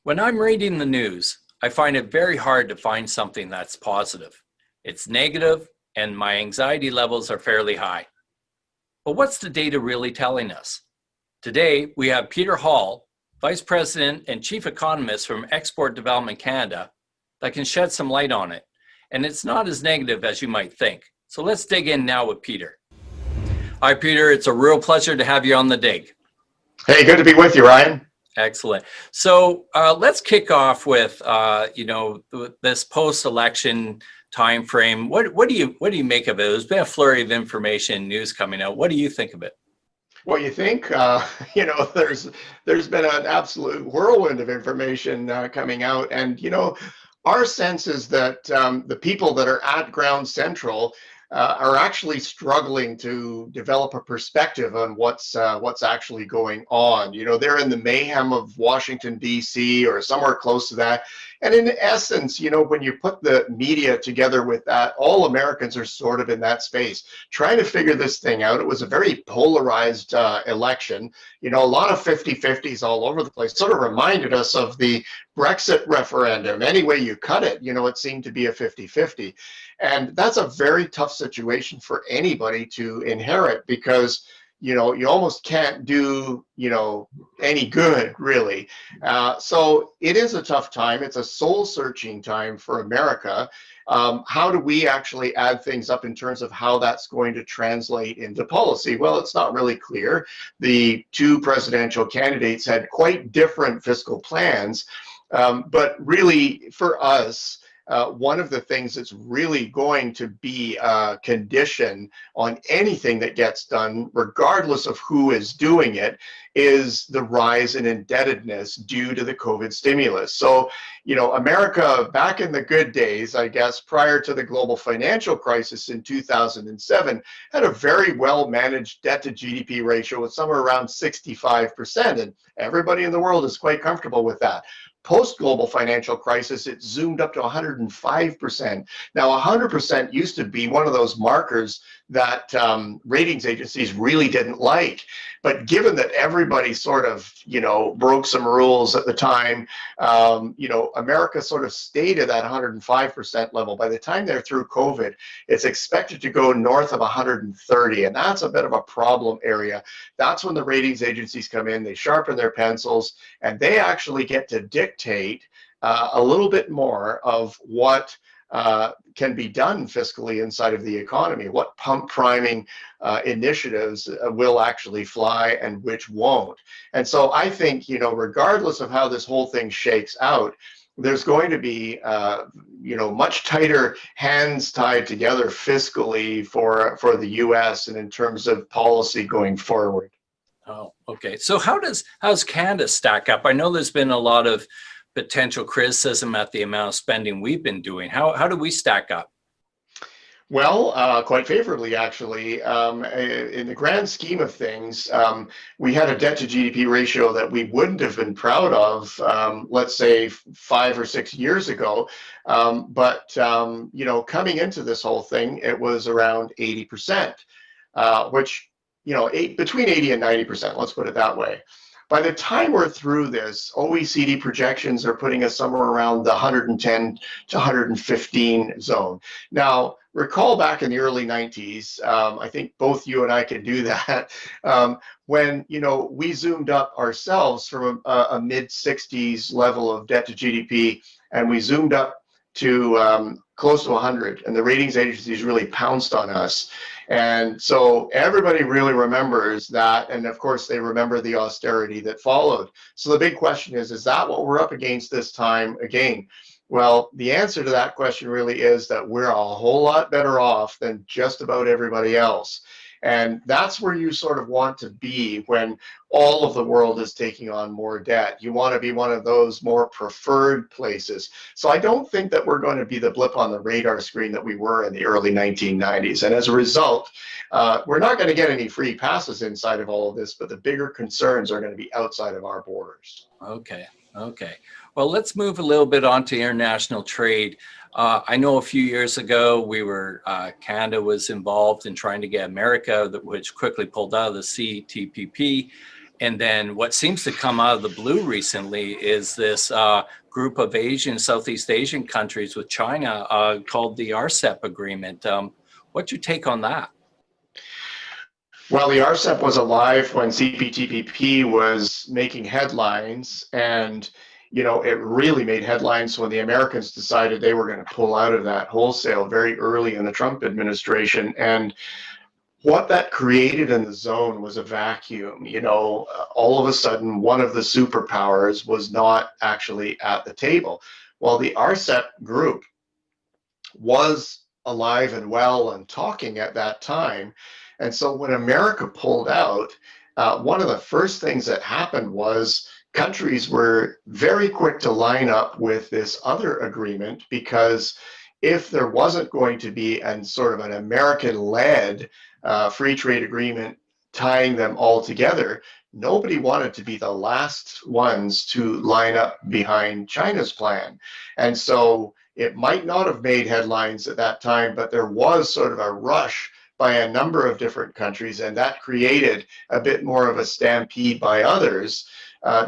When I'm reading the news, I find it very hard to find something that's positive. It's negative, and my anxiety levels are fairly high. But what's the data really telling us? Today, we have Peter Hall, Vice President and Chief Economist from Export Development Canada, that can shed some light on it. And it's not as negative as you might think. So let's dig in now with Peter. Hi, Peter. It's a real pleasure to have you on the dig. Hey, good to be with you, Ryan. Excellent. So let's kick off with this post-election time frame. What do you make of it? There's been a flurry of information and news coming out. What do you think of it? Well, you think, there's been an absolute whirlwind of information coming out, and our sense is that the people that are at Ground Central are actually struggling to develop a perspective on what's actually going on. They're in the mayhem of Washington, D.C. or somewhere close to that. And in essence, when you put the media together with that, all Americans are sort of in that space, trying to figure this thing out. It was a very polarized election, a lot of 50-50s all over the place. Sort of reminded us of the Brexit referendum. Any way you cut it, it seemed to be a 50-50. And that's a very tough situation for anybody to inherit because you almost can't do any good really. So it is a tough time. It's a soul searching time for America. How do we actually add things up in terms of how that's going to translate into policy? Well, it's not really clear. The two presidential candidates had quite different fiscal plans, but really for us, one of the things that's really going to be a condition on anything that gets done, regardless of who is doing it, is the rise in indebtedness due to the COVID stimulus. So, America back in the good days, I guess, prior to the global financial crisis in 2007, had a very well managed debt to GDP ratio of somewhere around 65%. And everybody in the world is quite comfortable with that. Post-global financial crisis, it zoomed up to 105%. Now, 100% used to be one of those markers that ratings agencies really didn't like. But given that everybody sort of, broke some rules at the time, America sort of stayed at that 105% level. By the time they're through COVID, it's expected to go north of 130, and that's a bit of a problem area. That's when the ratings agencies come in, they sharpen their pencils, and they actually get to dictate a little bit more of what can be done fiscally inside of the economy, what pump priming initiatives will actually fly and which won't. And so I think, regardless of how this whole thing shakes out, there's going to be, much tighter hands tied together fiscally for the U.S. and in terms of policy going forward. Oh, okay. So how's Canada stack up? I know there's been a lot of potential criticism at the amount of spending we've been doing. How do we stack up? Well, quite favorably, actually. In the grand scheme of things, we had a debt to GDP ratio that we wouldn't have been proud of, let's say 5 or 6 years ago. But coming into this whole thing, it was around 80%, which, between 80 and 90%, let's put it that way. By the time we're through this, OECD projections are putting us somewhere around the 110 to 115 zone. Now, recall back in the early 90s, I think both you and I can do that, when, we zoomed up ourselves from a mid 60s level of debt to GDP, and we zoomed up to close to 100, and the ratings agencies really pounced on us. And so everybody really remembers that, and of course they remember the austerity that followed. So the big question is that what we're up against this time again? Well, the answer to that question really is that we're a whole lot better off than just about everybody else. And that's where you sort of want to be when all of the world is taking on more debt. You want to be one of those more preferred places. So I don't think that we're going to be the blip on the radar screen that we were in the early 1990s. And as a result, we're not going to get any free passes inside of all of this, but the bigger concerns are going to be outside of our borders. Okay. Well, let's move a little bit on to international trade. I know a few years ago, Canada was involved in trying to get America, which quickly pulled out of the CTPP. And then what seems to come out of the blue recently is this group of Southeast Asian countries with China called the RCEP agreement. What's your take on that? Well, the RCEP was alive when CPTPP was making headlines, and it really made headlines when the Americans decided they were going to pull out of that wholesale very early in the Trump administration. And what that created in the zone was a vacuum. All of a sudden, one of the superpowers was not actually at the table. Well, the RCEP group was alive and well and talking at that time. And so when America pulled out, one of the first things that happened was countries were very quick to line up with this other agreement, because if there wasn't going to be sort of an American-led free trade agreement tying them all together, nobody wanted to be the last ones to line up behind China's plan. And so it might not have made headlines at that time, but there was sort of a rush by a number of different countries, and that created a bit more of a stampede by others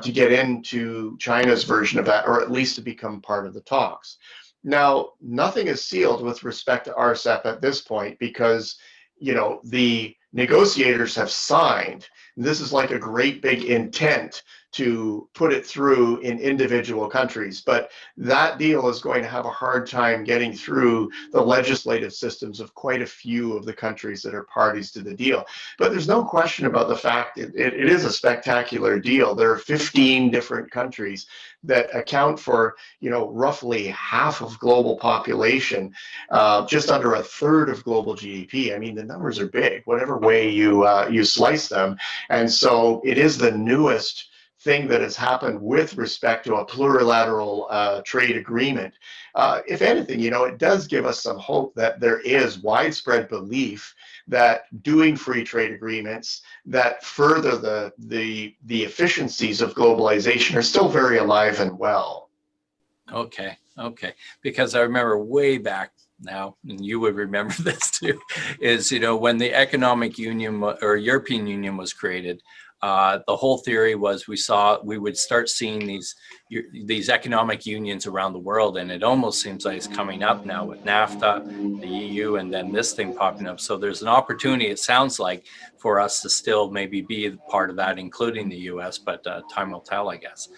to get into China's version of that, or at least to become part of the talks. Now, nothing is sealed with respect to RCEP at this point, because the negotiators have signed. This is like a great big intent to put it through in individual countries, but that deal is going to have a hard time getting through the legislative systems of quite a few of the countries that are parties to the deal. But there's no question about the fact it is a spectacular deal. There are 15 different countries that account for roughly half of global population, just under a third of global GDP. I mean, the numbers are big, whatever way you slice them. And so it is the newest thing that has happened with respect to a plurilateral trade agreement. If anything, it does give us some hope that there is widespread belief that doing free trade agreements that further the efficiencies of globalization are still very alive and well. Okay. Because I remember way back now, and you would remember this too, is when the Economic Union or European Union was created, the whole theory was we would start seeing these economic unions around the world, and it almost seems like it's coming up now with NAFTA, the EU, and then this thing popping up. So there's an opportunity, it sounds like, for us to still maybe be part of that, including the US, but time will tell, I guess.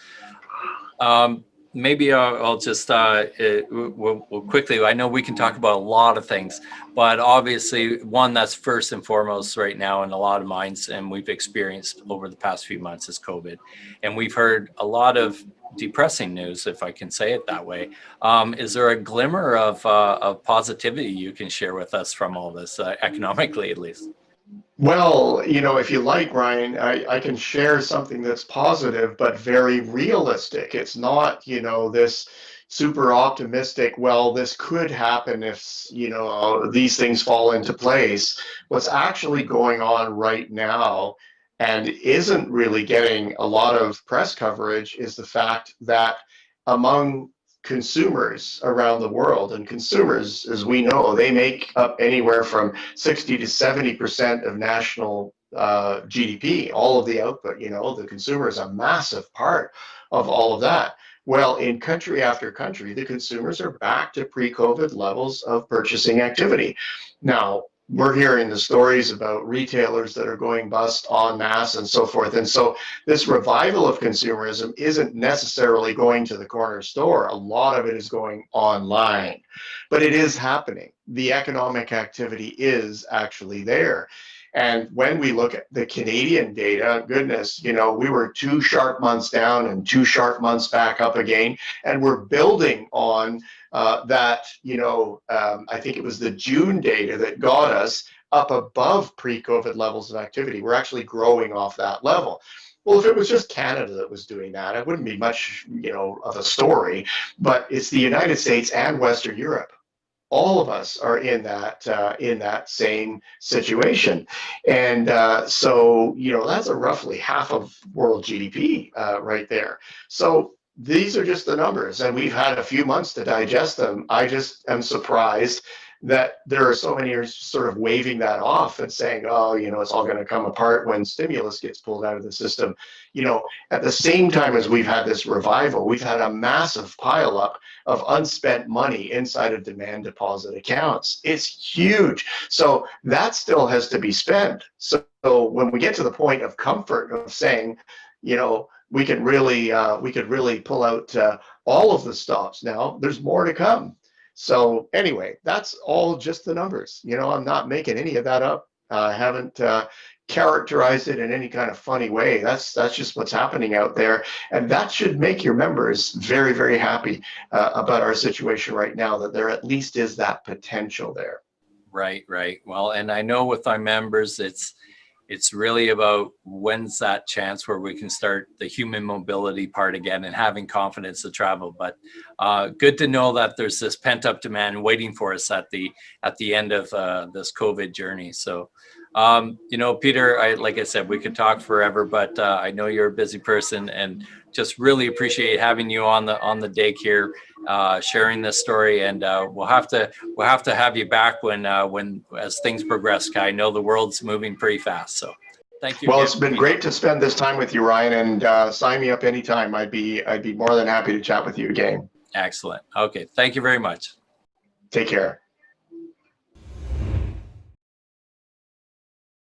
Maybe I'll just we'll quickly. I know we can talk about a lot of things, but obviously one that's first and foremost right now in a lot of minds, and we've experienced over the past few months, is COVID, and we've heard a lot of depressing news, if I can say it that way. Is there a glimmer of positivity you can share with us from all this, economically at least? Well, if you like, Ryan, I can share something that's positive, but very realistic. It's not, this super optimistic, well, this could happen if, these things fall into place. What's actually going on right now and isn't really getting a lot of press coverage is the fact that among consumers around the world, and consumers, as we know, they make up anywhere from 60 to 70% of national GDP, all of the output. The consumer is a massive part of all of that. Well, in country after country, the consumers are back to pre-COVID levels of purchasing activity. Now, we're hearing the stories about retailers that are going bust en masse and so forth. And so this revival of consumerism isn't necessarily going to the corner store. A lot of it is going online, but it is happening. The economic activity is actually there. And when we look at the Canadian data, goodness, we were 2 sharp months down and 2 sharp months back up again. And we're building on that, I think it was the June data that got us up above pre-COVID levels of activity. We're actually growing off that level. Well, if it was just Canada that was doing that, it wouldn't be much, of a story. But it's the United States and Western Europe. All of us are in that same situation, and so that's a roughly half of world GDP right there. So these are just the numbers, and we've had a few months to digest them. I just am surprised that there are so many are sort of waving that off and saying, oh, it's all going to come apart when stimulus gets pulled out of the system. At the same time as we've had this revival, we've had a massive pileup of unspent money inside of demand deposit accounts. It's huge. So that still has to be spent. So when we get to the point of comfort of saying, we could really pull out all of the stops now, there's more to come. So anyway, that's all just the numbers. I'm not making any of that up. I haven't characterized it in any kind of funny way. That's just what's happening out there, and that should make your members very, very happy about our situation right now. That there at least is that potential there. Right. Well, and I know with my members, it's really about when's that chance where we can start the human mobility part again and having confidence to travel. But good to know that there's this pent up demand waiting for us at the end of this COVID journey. So, Peter, like I said, we could talk forever, but I know you're a busy person, and just really appreciate having you on the dig here, sharing this story. And we'll have to have you back when as things progress. I know the world's moving pretty fast. So thank you. Well, it's been great to spend this time with you, Ryan, and sign me up anytime. I'd be more than happy to chat with you again. Excellent. Okay. Thank you very much. Take care.